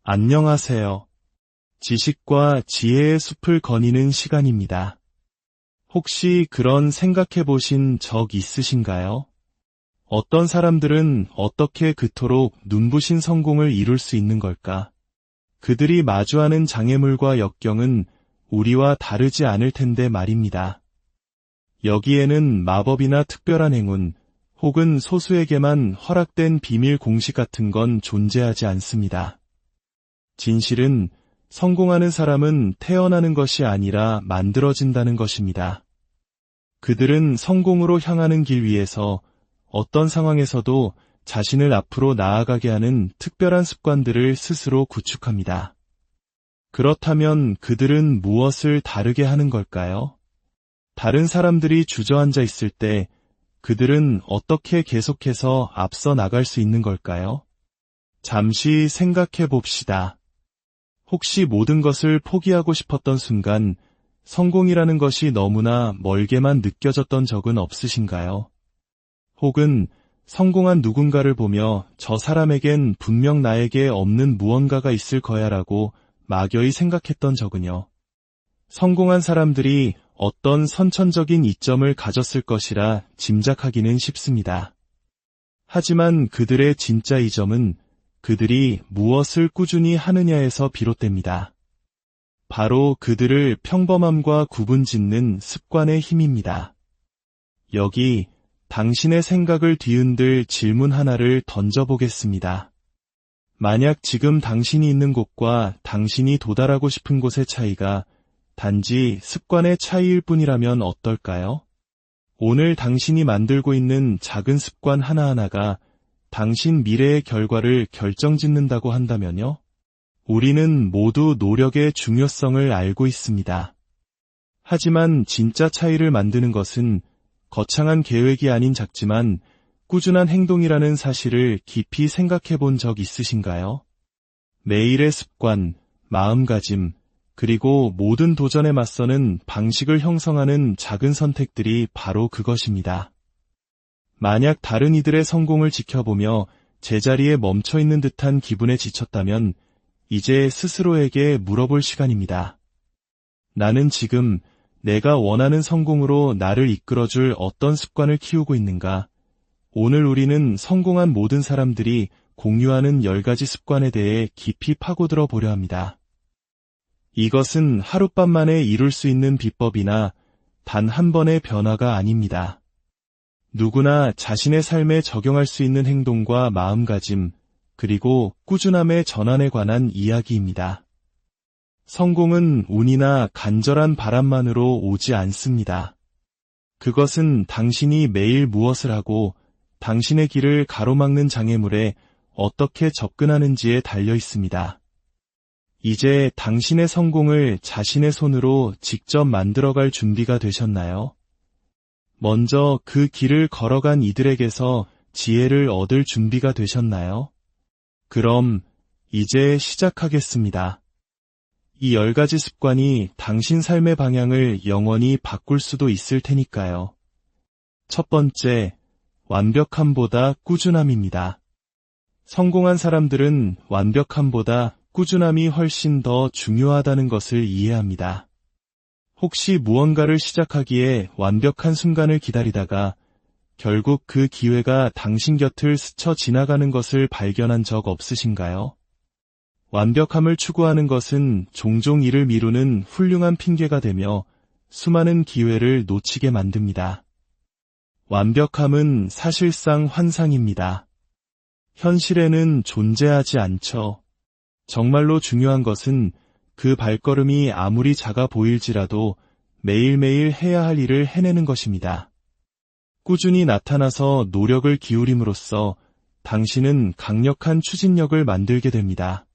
안녕하세요. 지식과 지혜의 숲을 거니는 시간입니다. 혹시 그런 생각해 보신 적 있으신가요? 어떤 사람들은 어떻게 그토록 눈부신 성공을 이룰 수 있는 걸까? 그들이 마주하는 장애물과 역경은 우리와 다르지 않을 텐데 말입니다. 여기에는 마법이나 특별한 행운, 혹은 소수에게만 허락된 비밀 공식 같은 건 존재하지 않습니다. 진실은 성공하는 사람은 태어나는 것이 아니라 만들어진다는 것입니다. 그들은 성공으로 향하는 길 위에서 어떤 상황에서도 자신을 앞으로 나아가게 하는 특별한 습관들을 스스로 구축합니다. 그렇다면 그들은 무엇을 다르게 하는 걸까요? 다른 사람들이 주저앉아 있을 때 그들은 어떻게 계속해서 앞서 나갈 수 있는 걸까요? 잠시 생각해 봅시다. 혹시 모든 것을 포기하고 싶었던 순간 성공이라는 것이 너무나 멀게만 느껴졌던 적은 없으신가요? 혹은 성공한 누군가를 보며 저 사람에겐 분명 나에게 없는 무언가가 있을 거야라고 막연히 생각했던 적은요. 성공한 사람들이 어떤 선천적인 이점을 가졌을 것이라 짐작하기는 쉽습니다. 하지만 그들의 진짜 이점은 그들이 무엇을 꾸준히 하느냐에서 비롯됩니다. 바로 그들을 평범함과 구분짓는 습관의 힘입니다. 여기 당신의 생각을 뒤흔들 질문 하나를 던져보겠습니다. 만약 지금 당신이 있는 곳과 당신이 도달하고 싶은 곳의 차이가 단지 습관의 차이일 뿐이라면 어떨까요? 오늘 당신이 만들고 있는 작은 습관 하나하나가 당신 미래의 결과를 결정짓는다고 한다면요? 우리는 모두 노력의 중요성을 알고 있습니다. 하지만 진짜 차이를 만드는 것은 거창한 계획이 아닌 작지만 꾸준한 행동이라는 사실을 깊이 생각해 본 적 있으신가요? 매일의 습관, 마음가짐, 그리고 모든 도전에 맞서는 방식을 형성하는 작은 선택들이 바로 그것입니다. 만약 다른 이들의 성공을 지켜보며 제자리에 멈춰 있는 듯한 기분에 지쳤다면 이제 스스로에게 물어볼 시간입니다. 나는 지금 내가 원하는 성공으로 나를 이끌어줄 어떤 습관을 키우고 있는가? 오늘 우리는 성공한 모든 사람들이 공유하는 10가지 습관에 대해 깊이 파고들어 보려 합니다. 이것은 하룻밤 만에 이룰 수 있는 비법이나 단 한 번의 변화가 아닙니다. 누구나 자신의 삶에 적용할 수 있는 행동과 마음가짐, 그리고 꾸준함의 전환에 관한 이야기입니다. 성공은 운이나 간절한 바람만으로 오지 않습니다. 그것은 당신이 매일 무엇을 하고 당신의 길을 가로막는 장애물에 어떻게 접근하는지에 달려 있습니다. 이제 당신의 성공을 자신의 손으로 직접 만들어갈 준비가 되셨나요? 먼저 그 길을 걸어간 이들에게서 지혜를 얻을 준비가 되셨나요? 그럼 이제 시작하겠습니다. 이 10가지 습관이 당신 삶의 방향을 영원히 바꿀 수도 있을 테니까요. 첫 번째, 완벽함보다 꾸준함입니다. 성공한 사람들은 완벽함보다 꾸준함이 훨씬 더 중요하다는 것을 이해합니다. 혹시 무언가를 시작하기에 완벽한 순간을 기다리다가 결국 그 기회가 당신 곁을 스쳐 지나가는 것을 발견한 적 없으신가요? 완벽함을 추구하는 것은 종종 이를 미루는 훌륭한 핑계가 되며 수많은 기회를 놓치게 만듭니다. 완벽함은 사실상 환상입니다. 현실에는 존재하지 않죠. 정말로 중요한 것은 그 발걸음이 아무리 작아 보일지라도 매일매일 해야 할 일을 해내는 것입니다. 꾸준히 나타나서 노력을 기울임으로써 당신은 강력한 추진력을 만들게 됩니다.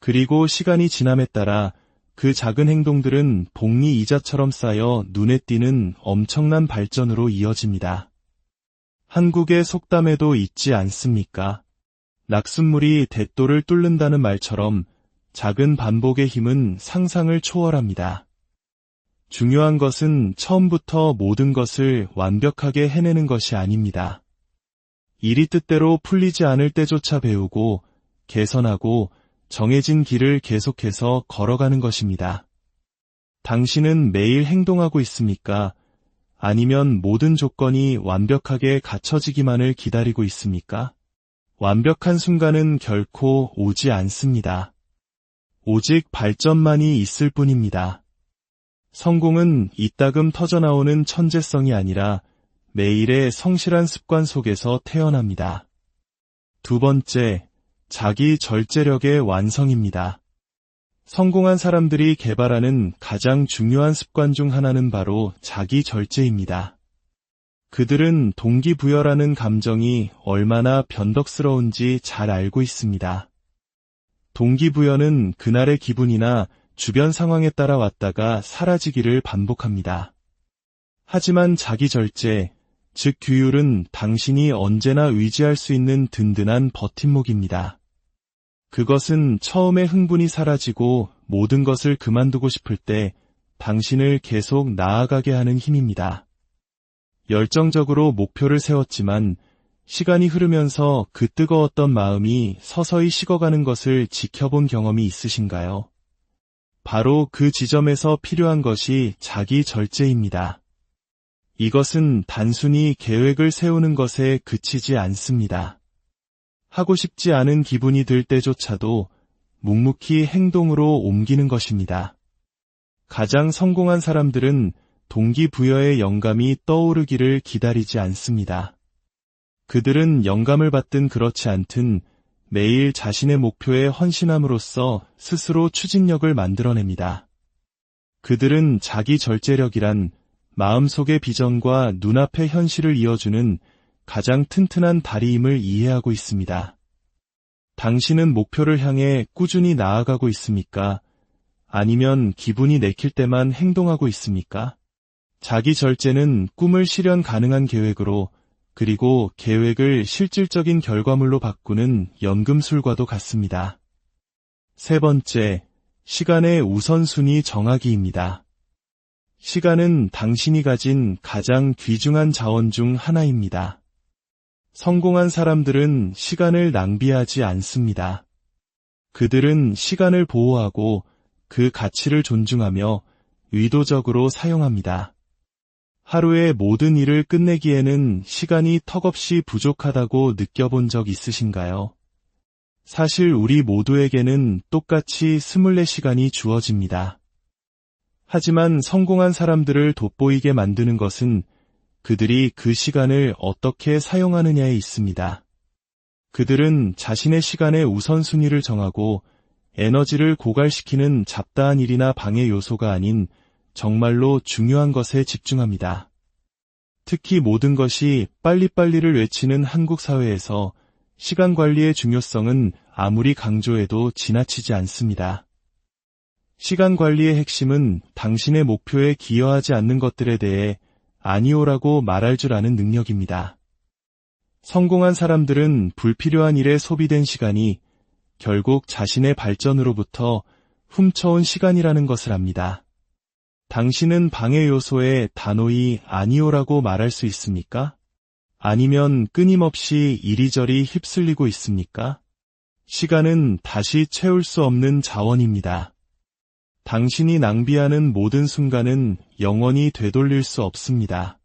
그리고 시간이 지남에 따라 그 작은 행동들은 복리 이자처럼 쌓여 눈에 띄는 엄청난 발전으로 이어집니다. 한국의 속담에도 있지 않습니까? 낙숫물이 대도를 뚫는다는 말처럼 작은 반복의 힘은 상상을 초월합니다. 중요한 것은 처음부터 모든 것을 완벽하게 해내는 것이 아닙니다. 일이 뜻대로 풀리지 않을 때조차 배우고 개선하고 정해진 길을 계속해서 걸어가는 것입니다. 당신은 매일 행동하고 있습니까? 아니면 모든 조건이 완벽하게 갖춰지기만을 기다리고 있습니까? 완벽한 순간은 결코 오지 않습니다. 오직 발전만이 있을 뿐입니다. 성공은 이따금 터져나오는 천재성이 아니라 매일의 성실한 습관 속에서 태어납니다. 두 번째, 자기 절제력의 완성입니다. 성공한 사람들이 개발하는 가장 중요한 습관 중 하나는 바로 자기 절제입니다. 그들은 동기부여라는 감정이 얼마나 변덕스러운지 잘 알고 있습니다. 동기부여는 그날의 기분이나 주변 상황에 따라 왔다가 사라지기를 반복합니다. 하지만 자기 절제, 즉 규율은 당신이 언제나 의지할 수 있는 든든한 버팀목입니다. 그것은 처음에 흥분이 사라지고 모든 것을 그만두고 싶을 때 당신을 계속 나아가게 하는 힘입니다. 열정적으로 목표를 세웠지만 시간이 흐르면서 그 뜨거웠던 마음이 서서히 식어가는 것을 지켜본 경험이 있으신가요? 바로 그 지점에서 필요한 것이 자기 절제입니다. 이것은 단순히 계획을 세우는 것에 그치지 않습니다. 하고 싶지 않은 기분이 들 때조차도 묵묵히 행동으로 옮기는 것입니다. 가장 성공한 사람들은 동기부여의 영감이 떠오르기를 기다리지 않습니다. 그들은 영감을 받든 그렇지 않든 매일 자신의 목표에 헌신함으로써 스스로 추진력을 만들어냅니다. 그들은 자기 절제력이란 마음속의 비전과 눈앞의 현실을 이어주는 가장 튼튼한 다리임을 이해하고 있습니다. 당신은 목표를 향해 꾸준히 나아가고 있습니까? 아니면 기분이 내킬 때만 행동하고 있습니까? 자기 절제는 꿈을 실현 가능한 계획으로, 그리고 계획을 실질적인 결과물로 바꾸는 연금술과도 같습니다. 세 번째, 시간의 우선순위 정하기입니다. 시간은 당신이 가진 가장 귀중한 자원 중 하나입니다. 성공한 사람들은 시간을 낭비하지 않습니다. 그들은 시간을 보호하고 그 가치를 존중하며 의도적으로 사용합니다. 하루의 모든 일을 끝내기에는 시간이 턱없이 부족하다고 느껴본 적 있으신가요? 사실 우리 모두에게는 똑같이 24시간이 주어집니다. 하지만 성공한 사람들을 돋보이게 만드는 것은 그들이 그 시간을 어떻게 사용하느냐에 있습니다. 그들은 자신의 시간의 우선순위를 정하고 에너지를 고갈시키는 잡다한 일이나 방해 요소가 아닌 정말로 중요한 것에 집중합니다. 특히 모든 것이 빨리빨리를 외치는 한국 사회에서 시간 관리의 중요성은 아무리 강조해도 지나치지 않습니다. 시간 관리의 핵심은 당신의 목표에 기여하지 않는 것들에 대해 아니오라고 말할 줄 아는 능력입니다. 성공한 사람들은 불필요한 일에 소비된 시간이 결국 자신의 발전으로부터 훔쳐온 시간이라는 것을 압니다. 당신은 방해 요소에 단호히 아니오라고 말할 수 있습니까? 아니면 끊임없이 이리저리 휩쓸리고 있습니까? 시간은 다시 채울 수 없는 자원입니다. 당신이 낭비하는 모든 순간은 영원히 되돌릴 수 없습니다.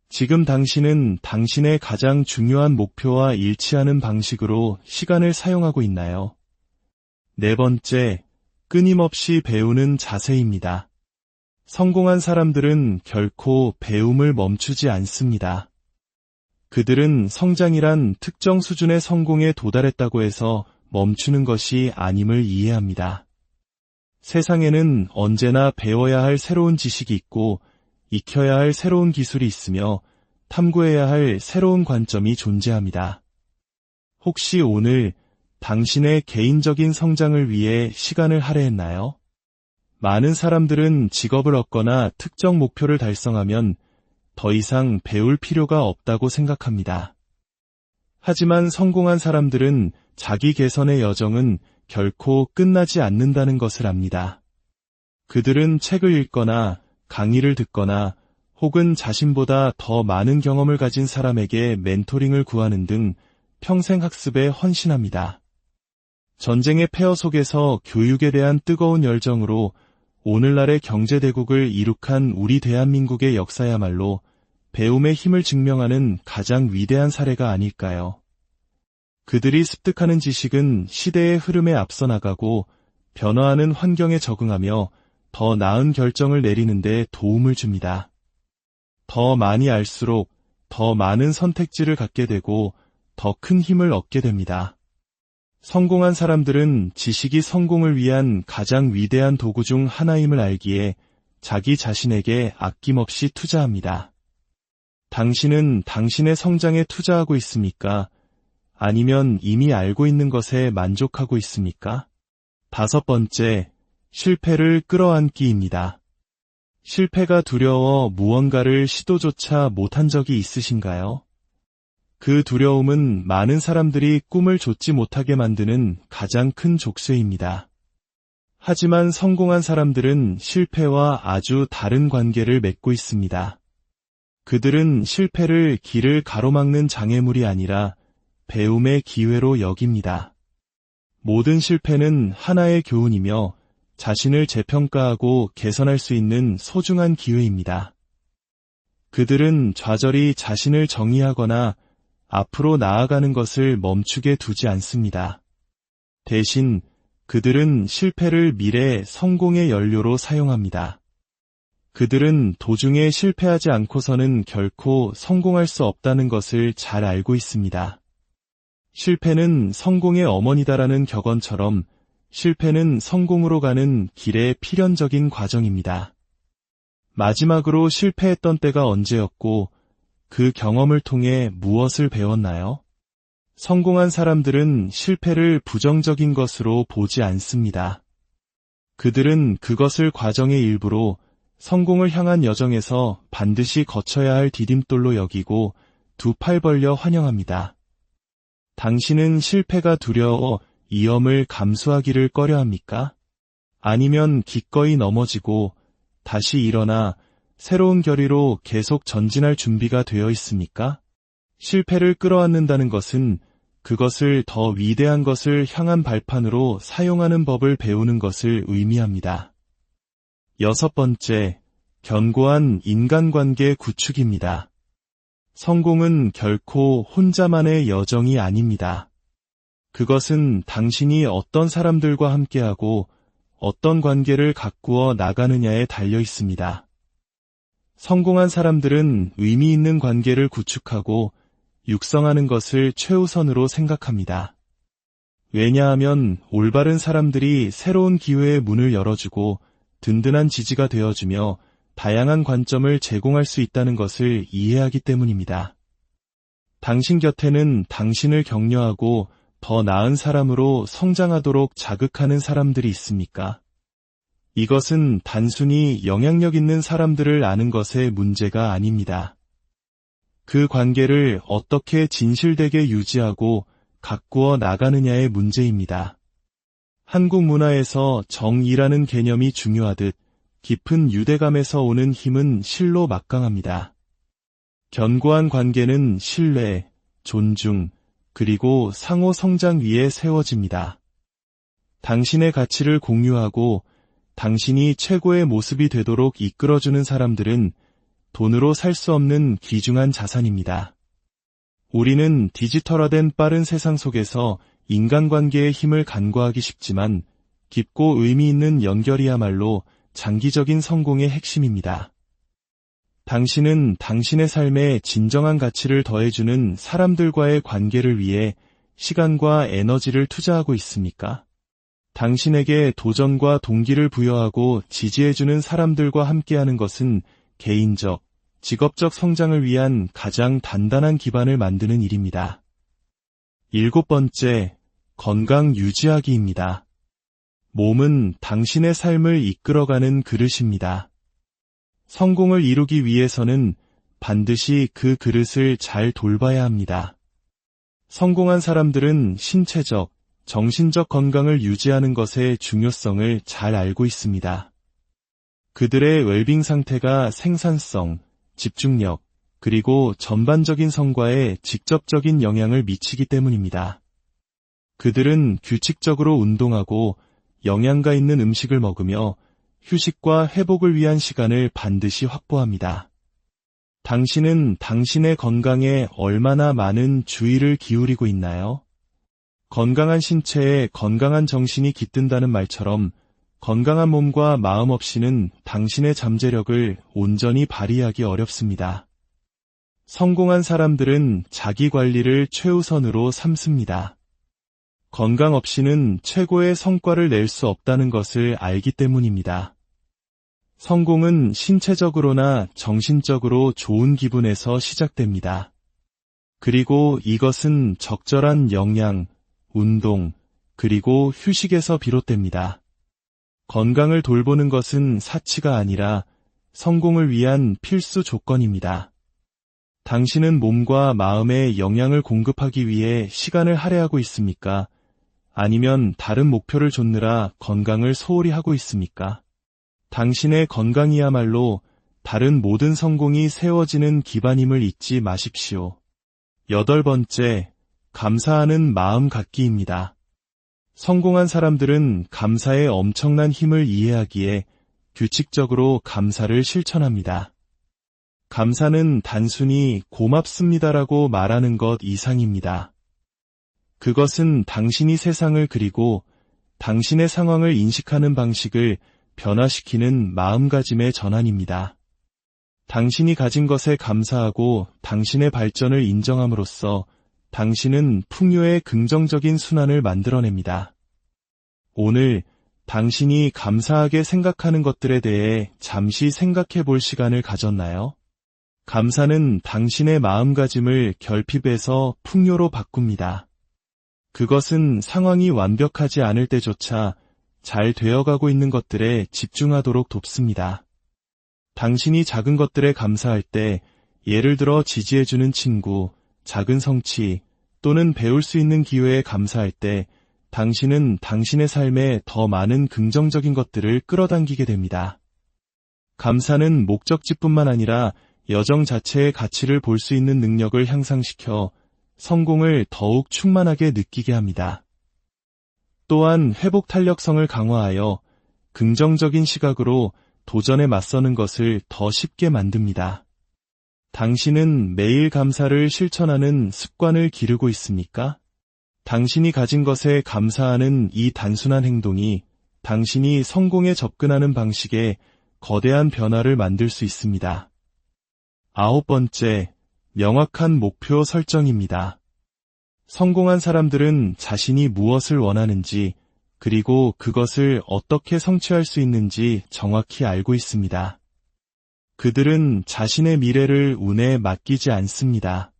지금 당신은 당신의 가장 중요한 목표와 일치하는 방식으로 시간을 사용하고 있나요? 네 번째, 끊임없이 배우는 자세입니다. 성공한 사람들은 결코 배움을 멈추지 않습니다. 그들은 성장이란 특정 수준의 성공에 도달했다고 해서 멈추는 것이 아님을 이해합니다. 세상에는 언제나 배워야 할 새로운 지식이 있고 익혀야 할 새로운 기술이 있으며 탐구해야 할 새로운 관점이 존재합니다. 혹시 오늘 당신의 개인적인 성장을 위해 시간을 할애했나요? 많은 사람들은 직업을 얻거나 특정 목표를 달성하면 더 이상 배울 필요가 없다고 생각합니다. 하지만 성공한 사람들은 자기 개선의 여정은 결코 끝나지 않는다는 것을 압니다. 그들은 책을 읽거나 강의를 듣거나 혹은 자신보다 더 많은 경험을 가진 사람에게 멘토링을 구하는 등 평생 학습에 헌신합니다. 전쟁의 폐허 속에서 교육에 대한 뜨거운 열정으로 오늘날의 경제대국을 이룩한 우리 대한민국의 역사야말로 배움의 힘을 증명하는 가장 위대한 사례가 아닐까요? 그들이 습득하는 지식은 시대의 흐름에 앞서 나가고 변화하는 환경에 적응하며 더 나은 결정을 내리는 데 도움을 줍니다. 더 많이 알수록 더 많은 선택지를 갖게 되고 더 큰 힘을 얻게 됩니다. 성공한 사람들은 지식이 성공을 위한 가장 위대한 도구 중 하나임을 알기에 자기 자신에게 아낌없이 투자합니다. 당신은 당신의 성장에 투자하고 있습니까? 아니면 이미 알고 있는 것에 만족하고 있습니까? 5번째, 실패를 끌어안기입니다. 실패가 두려워 무언가를 시도조차 못한 적이 있으신가요? 그 두려움은 많은 사람들이 꿈을 좇지 못하게 만드는 가장 큰 족쇄입니다. 하지만 성공한 사람들은 실패와 아주 다른 관계를 맺고 있습니다. 그들은 실패를 길을 가로막는 장애물이 아니라 배움의 기회로 여깁니다. 모든 실패는 하나의 교훈이며 자신을 재평가하고 개선할 수 있는 소중한 기회입니다. 그들은 좌절이 자신을 정의하거나 앞으로 나아가는 것을 멈추게 두지 않습니다. 대신 그들은 실패를 미래의 성공의 연료로 사용합니다. 그들은 도중에 실패하지 않고서는 결코 성공할 수 없다는 것을 잘 알고 있습니다. 실패는 성공의 어머니다라는 격언처럼 실패는 성공으로 가는 길의 필연적인 과정입니다. 마지막으로 실패했던 때가 언제였고 그 경험을 통해 무엇을 배웠나요? 성공한 사람들은 실패를 부정적인 것으로 보지 않습니다. 그들은 그것을 과정의 일부로 성공을 향한 여정에서 반드시 거쳐야 할 디딤돌로 여기고 두 팔 벌려 환영합니다. 당신은 실패가 두려워 위험을 감수하기를 꺼려합니까? 아니면 기꺼이 넘어지고 다시 일어나 새로운 결의로 계속 전진할 준비가 되어 있습니까? 실패를 끌어안는다는 것은 그것을 더 위대한 것을 향한 발판으로 사용하는 법을 배우는 것을 의미합니다. 6번째, 견고한 인간관계 구축입니다. 성공은 결코 혼자만의 여정이 아닙니다. 그것은 당신이 어떤 사람들과 함께하고 어떤 관계를 가꾸어 나가느냐에 달려 있습니다. 성공한 사람들은 의미 있는 관계를 구축하고 육성하는 것을 최우선으로 생각합니다. 왜냐하면 올바른 사람들이 새로운 기회의 문을 열어주고 든든한 지지가 되어주며 다양한 관점을 제공할 수 있다는 것을 이해하기 때문입니다. 당신 곁에는 당신을 격려하고 더 나은 사람으로 성장하도록 자극하는 사람들이 있습니까? 이것은 단순히 영향력 있는 사람들을 아는 것의 문제가 아닙니다. 그 관계를 어떻게 진실되게 유지하고 가꾸어 나가느냐의 문제입니다. 한국 문화에서 정의라는 개념이 중요하듯 깊은 유대감에서 오는 힘은 실로 막강합니다. 견고한 관계는 신뢰, 존중, 그리고 상호 성장 위에 세워집니다. 당신의 가치를 공유하고 당신이 최고의 모습이 되도록 이끌어주는 사람들은 돈으로 살 수 없는 귀중한 자산입니다. 우리는 디지털화된 빠른 세상 속에서 인간관계의 힘을 간과하기 쉽지만 깊고 의미 있는 연결이야말로 장기적인 성공의 핵심입니다. 당신은 당신의 삶에 진정한 가치를 더해주는 사람들과의 관계를 위해 시간과 에너지를 투자하고 있습니까? 당신에게 도전과 동기를 부여하고 지지해주는 사람들과 함께하는 것은 개인적, 직업적 성장을 위한 가장 단단한 기반을 만드는 일입니다. 7번째, 건강 유지하기입니다. 몸은 당신의 삶을 이끌어가는 그릇입니다. 성공을 이루기 위해서는 반드시 그 그릇을 잘 돌봐야 합니다. 성공한 사람들은 신체적, 정신적 건강을 유지하는 것의 중요성을 잘 알고 있습니다. 그들의 웰빙 상태가 생산성, 집중력, 그리고 전반적인 성과에 직접적인 영향을 미치기 때문입니다. 그들은 규칙적으로 운동하고 영양가 있는 음식을 먹으며 휴식과 회복을 위한 시간을 반드시 확보합니다. 당신은 당신의 건강에 얼마나 많은 주의를 기울이고 있나요? 건강한 신체에 건강한 정신이 깃든다는 말처럼 건강한 몸과 마음 없이는 당신의 잠재력을 온전히 발휘하기 어렵습니다. 성공한 사람들은 자기 관리를 최우선으로 삼습니다. 건강 없이는 최고의 성과를 낼 수 없다는 것을 알기 때문입니다. 성공은 신체적으로나 정신적으로 좋은 기분에서 시작됩니다. 그리고 이것은 적절한 영양, 운동, 그리고 휴식에서 비롯됩니다. 건강을 돌보는 것은 사치가 아니라 성공을 위한 필수 조건입니다. 당신은 몸과 마음에 영양을 공급하기 위해 시간을 할애하고 있습니까? 아니면 다른 목표를 좇느라 건강을 소홀히 하고 있습니까? 당신의 건강이야말로 다른 모든 성공이 세워지는 기반임을 잊지 마십시오. 8번째, 감사하는 마음 갖기입니다. 성공한 사람들은 감사의 엄청난 힘을 이해하기에 규칙적으로 감사를 실천합니다. 감사는 단순히 고맙습니다라고 말하는 것 이상입니다. 그것은 당신이 세상을 그리고 당신의 상황을 인식하는 방식을 변화시키는 마음가짐의 전환입니다. 당신이 가진 것에 감사하고 당신의 발전을 인정함으로써 당신은 풍요의 긍정적인 순환을 만들어냅니다. 오늘 당신이 감사하게 생각하는 것들에 대해 잠시 생각해 볼 시간을 가졌나요? 감사는 당신의 마음가짐을 결핍에서 풍요로 바꿉니다. 그것은 상황이 완벽하지 않을 때조차 잘 되어가고 있는 것들에 집중하도록 돕습니다. 당신이 작은 것들에 감사할 때, 예를 들어 지지해주는 친구, 작은 성취, 또는 배울 수 있는 기회에 감사할 때, 당신은 당신의 삶에 더 많은 긍정적인 것들을 끌어당기게 됩니다. 감사는 목적지뿐만 아니라 여정 자체의 가치를 볼 수 있는 능력을 향상시켜 성공을 더욱 충만하게 느끼게 합니다. 또한 회복 탄력성을 강화하여 긍정적인 시각으로 도전에 맞서는 것을 더 쉽게 만듭니다. 당신은 매일 감사를 실천하는 습관을 기르고 있습니까? 당신이 가진 것에 감사하는 이 단순한 행동이 당신이 성공에 접근하는 방식에 거대한 변화를 만들 수 있습니다. 9번째, 명확한 목표 설정입니다. 성공한 사람들은 자신이 무엇을 원하는지, 그리고 그것을 어떻게 성취할 수 있는지 정확히 알고 있습니다. 그들은 자신의 미래를 운에 맡기지 않습니다.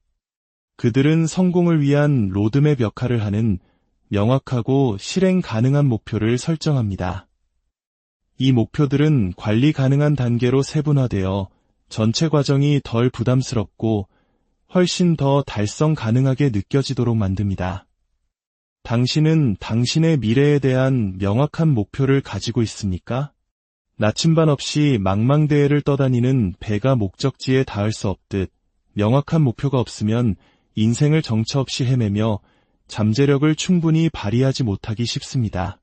그들은 성공을 위한 로드맵 역할을 하는 명확하고 실행 가능한 목표를 설정합니다. 이 목표들은 관리 가능한 단계로 세분화되어 전체 과정이 덜 부담스럽고 훨씬 더 달성 가능하게 느껴지도록 만듭니다. 당신은 당신의 미래에 대한 명확한 목표를 가지고 있습니까? 나침반 없이 망망대해를 떠다니는 배가 목적지에 닿을 수 없듯 명확한 목표가 없으면 인생을 정처 없이 헤매며 잠재력을 충분히 발휘하지 못하기 쉽습니다.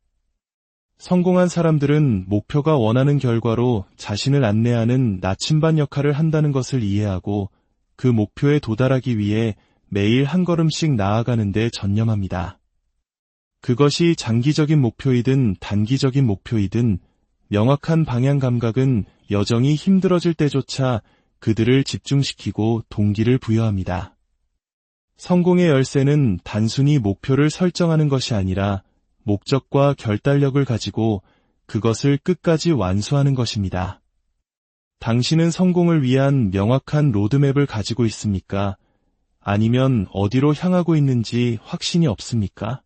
성공한 사람들은 목표가 원하는 결과로 자신을 안내하는 나침반 역할을 한다는 것을 이해하고 그 목표에 도달하기 위해 매일 한 걸음씩 나아가는 데 전념합니다. 그것이 장기적인 목표이든 단기적인 목표이든 명확한 방향 감각은 여정이 힘들어질 때조차 그들을 집중시키고 동기를 부여합니다. 성공의 열쇠는 단순히 목표를 설정하는 것이 아니라 목적과 결단력을 가지고 그것을 끝까지 완수하는 것입니다. 당신은 성공을 위한 명확한 로드맵을 가지고 있습니까? 아니면 어디로 향하고 있는지 확신이 없습니까?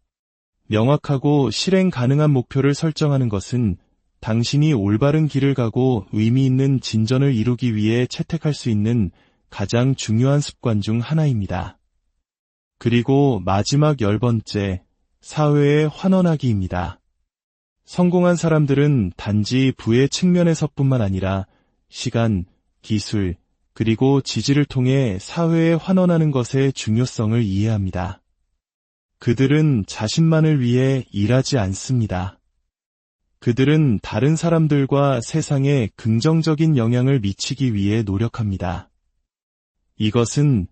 명확하고 실행 가능한 목표를 설정하는 것은 당신이 올바른 길을 가고 의미 있는 진전을 이루기 위해 채택할 수 있는 가장 중요한 습관 중 하나입니다. 그리고 마지막 10번째, 사회에 환원하기입니다. 성공한 사람들은 단지 부의 측면에서뿐만 아니라 시간, 기술, 그리고 지지를 통해 사회에 환원하는 것의 중요성을 이해합니다. 그들은 자신만을 위해 일하지 않습니다. 그들은 다른 사람들과 세상에 긍정적인 영향을 미치기 위해 노력합니다. 이것은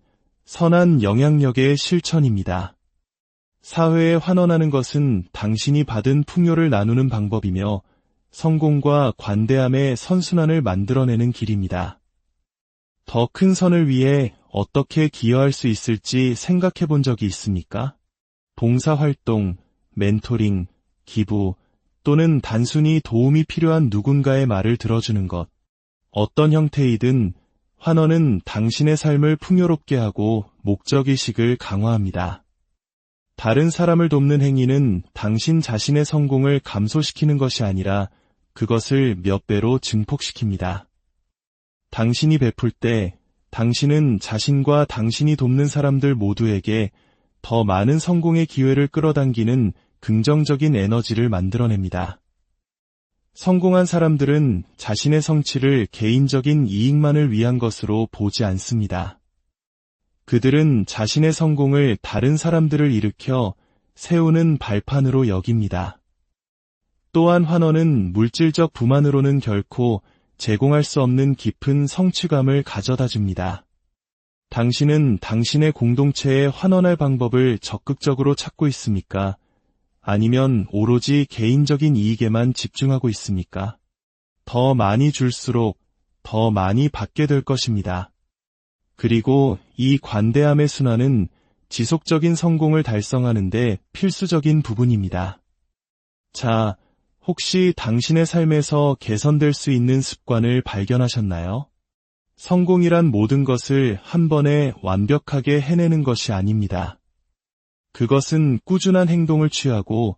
선한 영향력의 실천입니다. 사회에 환원하는 것은 당신이 받은 풍요를 나누는 방법이며 성공과 관대함의 선순환을 만들어내는 길입니다. 더 큰 선을 위해 어떻게 기여할 수 있을지 생각해 본 적이 있습니까? 봉사활동, 멘토링, 기부, 또는 단순히 도움이 필요한 누군가의 말을 들어주는 것. 어떤 형태이든 환원은 당신의 삶을 풍요롭게 하고 목적의식을 강화합니다. 다른 사람을 돕는 행위는 당신 자신의 성공을 감소시키는 것이 아니라 그것을 몇 배로 증폭시킵니다. 당신이 베풀 때 당신은 자신과 당신이 돕는 사람들 모두에게 더 많은 성공의 기회를 끌어당기는 긍정적인 에너지를 만들어냅니다. 성공한 사람들은 자신의 성취를 개인적인 이익만을 위한 것으로 보지 않습니다. 그들은 자신의 성공을 다른 사람들을 일으켜 세우는 발판으로 여깁니다. 또한 환원은 물질적 부만으로는 결코 제공할 수 없는 깊은 성취감을 가져다 줍니다. 당신은 당신의 공동체에 환원할 방법을 적극적으로 찾고 있습니까? 아니면 오로지 개인적인 이익에만 집중하고 있습니까? 더 많이 줄수록 더 많이 받게 될 것입니다. 그리고 이 관대함의 순환은 지속적인 성공을 달성하는 데 필수적인 부분입니다. 자, 혹시 당신의 삶에서 개선될 수 있는 습관을 발견하셨나요? 성공이란 모든 것을 한 번에 완벽하게 해내는 것이 아닙니다. 그것은 꾸준한 행동을 취하고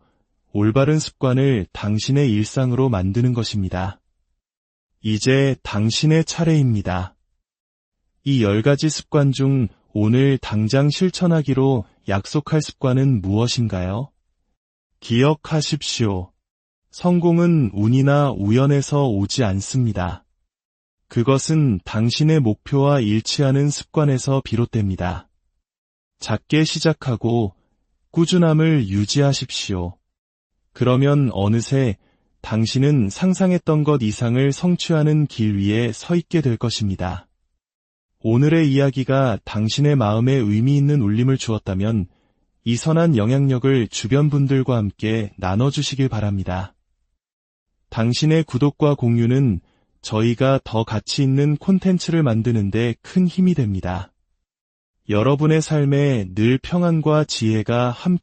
올바른 습관을 당신의 일상으로 만드는 것입니다. 이제 당신의 차례입니다. 이 10가지 습관 중 오늘 당장 실천하기로 약속할 습관은 무엇인가요? 기억하십시오. 성공은 운이나 우연에서 오지 않습니다. 그것은 당신의 목표와 일치하는 습관에서 비롯됩니다. 작게 시작하고 꾸준함을 유지하십시오. 그러면 어느새 당신은 상상했던 것 이상을 성취하는 길 위에 서 있게 될 것입니다. 오늘의 이야기가 당신의 마음에 의미 있는 울림을 주었다면 이 선한 영향력을 주변 분들과 함께 나눠주시길 바랍니다. 당신의 구독과 공유는 저희가 더 가치 있는 콘텐츠를 만드는 데 큰 힘이 됩니다. 여러분의 삶에 늘 평안과 지혜가 함께